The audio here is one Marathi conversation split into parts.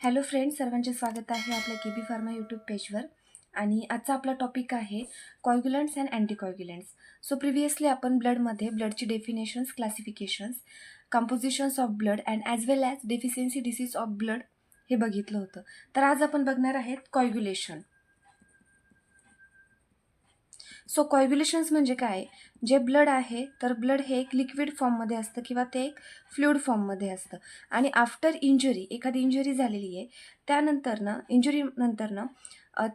हॅलो फ्रेंड्स, सर्वांचे स्वागत आहे आपल्या के बी फार्मा यूट्यूब पेजवर. आणि आजचा आपला टॉपिक आहे coagulants and anticoagulants. So previously आपण ब्लडची definitions, classifications, compositions of blood and as well as deficiency disease of blood हे बघितलं होतं. तर आज आपण बघणार आहेत कॉग्युलेशन. सो कॉग्युलेशन्स म्हणजे काय? जे ब्लड आहे तर ब्लड हे एक लिक्विड फॉर्ममध्ये असतं किंवा ते एक फ्लुइड फॉर्ममध्ये असतं. आणि आफ्टर इंजुरी, एखादी इंजुरी झालेली आहे त्यानंतरनं, इंजुरीनंतरनं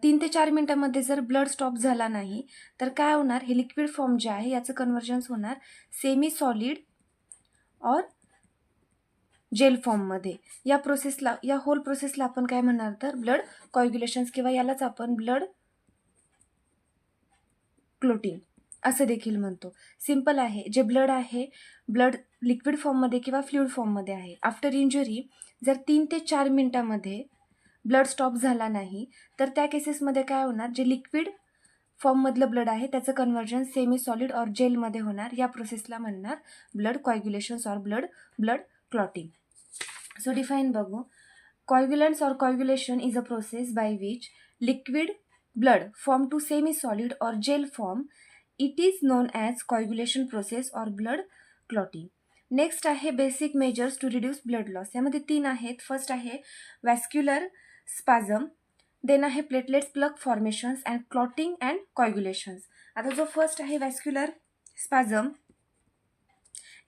3 ते 4 मिनटामध्ये जर ब्लड स्टॉप झाला नाही तर काय होणार? हे लिक्विड फॉर्म जे आहे याचं कन्व्हर्जन्स होणार सेमी सॉलिड और जेल फॉर्ममध्ये. या होल प्रोसेसला आपण काय म्हणणार? तर ब्लड कॉग्युलेशन्स किंवा यालाच आपण ब्लड क्लोटिंग असं देखील म्हणतो. सिंपल आहे. जे ब्लड आहे, ब्लड लिक्विड फॉर्ममध्ये किंवा फ्लुइड फॉर्ममध्ये आहे. आफ्टर इंजुरी जर 3 ते 4 मिनटामध्ये ब्लड स्टॉप झाला नाही तर त्या केसेसमध्ये काय होणार? जे लिक्विड फॉर्ममधलं ब्लड आहे त्याचं कन्व्हर्जन सेमी सॉलिड और जेलमध्ये होणार. या प्रोसेसला म्हणणार ब्लड कॉग्युलेशन्स और ब्लड क्लॉटिंग. सो डिफाईन बघू. Coagulants or coagulation is a process by which liquid blood form to semi-solid or gel form. It is known as coagulation process or blood clotting. Next आहे basic measures to reduce blood loss. यामध्ये 3 आहेत. फर्स्ट आहे वॅस्क्युलर स्पाझम, देन आहे platelets plug formations and clotting and coagulations. आता जो फर्स्ट आहे वॅस्क्युलर स्पाझम,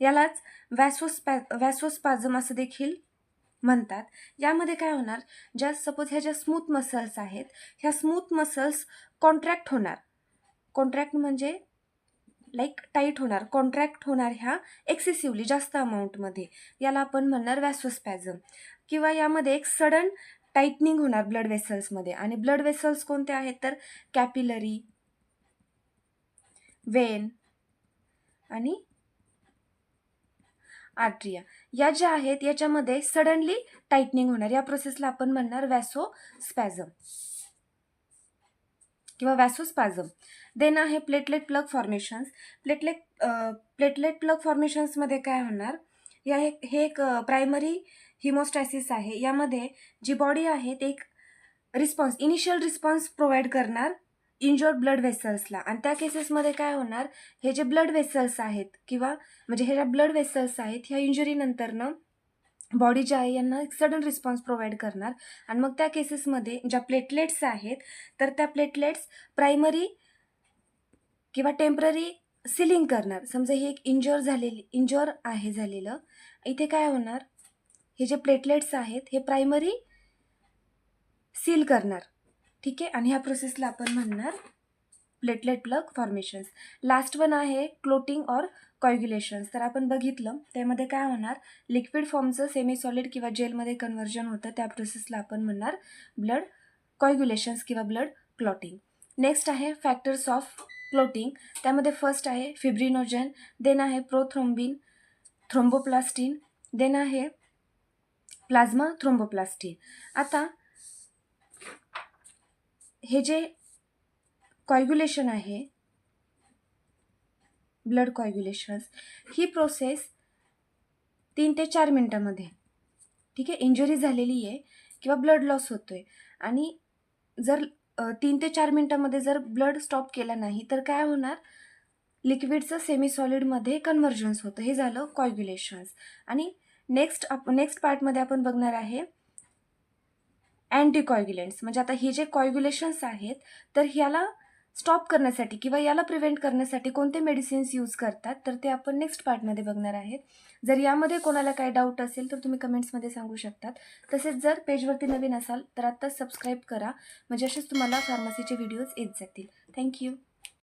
यालाच वॅसोस्पाझम असं देखील म्हणतात. यामध्ये काय होणार? ह्या ज्या स्मूथ मसल्स आहेत, ह्या स्मूथ मसल्स कॉन्ट्रॅक्ट होणार. कॉन्ट्रॅक्ट म्हणजे लाईक टाईट होणार, कॉन्ट्रॅक्ट होणार ह्या एक्सेसिव्हली जास्त अमाऊंटमध्ये. याला आपण म्हणणार वॅसोस्पॅझम. किंवा यामध्ये एक सडन टाईटनिंग होणार ब्लड वेसल्समध्ये. आणि ब्लड वेसल्स कोणते आहेत? तर कॅपिलरी, वेन आणि आर्ट्रिया. या ज्या आहेत याच्यामध्ये सडनली टाईटनिंग होणार. या प्रोसेसला आपण म्हणणार वॅसोस्पॅझम किंवा वॅसोस्पाझम. देन आहे platelet plug formations. Platelet plug फॉर्मेशन्समध्ये काय होणार? हे एक प्रायमरी हिमोस्टॅसिस आहे. यामध्ये जी बॉडी आहे ते एक इनिशियल रिस्पॉन्स प्रोव्हाइड करणार इंजर्ड ब्लड वेसल्सला. आणि त्या केसेसमध्ये काय होणार? हे जे ब्लड वेसल्स आहेत किंवा म्हणजे हे ज्या ब्लड वेसल्स आहेत ह्या इंजुरीनंतरनं बॉडी जे आहे यांना एक सडन रिस्पॉन्स प्रोव्हाइड करणार. आणि मग त्या केसेसमध्ये ज्या प्लेटलेट्स आहेत तर त्या प्लेटलेट्स प्रायमरी किंवा टेम्पररी सिलिंग करणार. समजा ही एक इंजर आहे झालेलं, इथे काय होणार? हे जे प्लेटलेट्स आहेत हे प्रायमरी सील करणार. ठीक आहे. आणि ह्या प्रोसेसला आपण म्हणणार platelet plug formations. Last one आहे क्लोटिंग और कॉग्युलेशन्स. तर आपण बघितलं त्यामध्ये काय होणार? लिक्विड फॉर्मचं सेमी सॉलिड किंवा जेलमध्ये कन्व्हर्जन होतं. त्या प्रोसेसला आपण म्हणणार ब्लड कॉग्युलेशन्स किंवा ब्लड क्लॉटिंग. नेक्स्ट आहे फॅक्टर्स ऑफ क्लोटिंग. त्यामध्ये फर्स्ट आहे फिब्रिनोजन, देन आहे प्रोथ्रोम्बिन, थ्रोम्बोप्लास्टिन, देन आहे प्लाझ्मा थ्रोम्बोप्लास्टिन. आता हे जे कॉग्युलेशन आहे, ब्लड कॉग्युलेशन्स, ही प्रोसेस 3 ते 4 मिनटामध्ये. ठीक आहे. इंजुरी झालेली आहे किंवा ब्लड लॉस होतोय आणि जर 3 ते 4 मिनटामध्ये जर ब्लड स्टॉप केला नाही तर काय होणार? लिक्विडचं सेमी सॉलिडमध्ये कन्व्हर्जन्स होतं. हे झालं कॉग्युलेशन्स. आणि नेक्स्ट पार्टमध्ये आपण बघणार आहे अँटीकॉग्युलंट्स. म्हणजे आता हे जे कॉग्युलेशन्स आहेत तर ह्याला स्टॉप करण्यासाठी किंवा याला प्रिव्हेंट करण्यासाठी कोणते मेडिसिन्स यूज करतात तर ते आपण नेक्स्ट पार्टमध्ये बघणार आहेत. जर यामध्ये कोणाला काही डाऊट असेल तर तुम्ही कमेंट्समध्ये सांगू शकतात. तसेच जर पेजवरती नवीन असाल तर आत्ताच सबस्क्राईब करा, म्हणजे असेच तुम्हाला फार्मसीचे व्हिडिओज येत जातील. थँक्यू.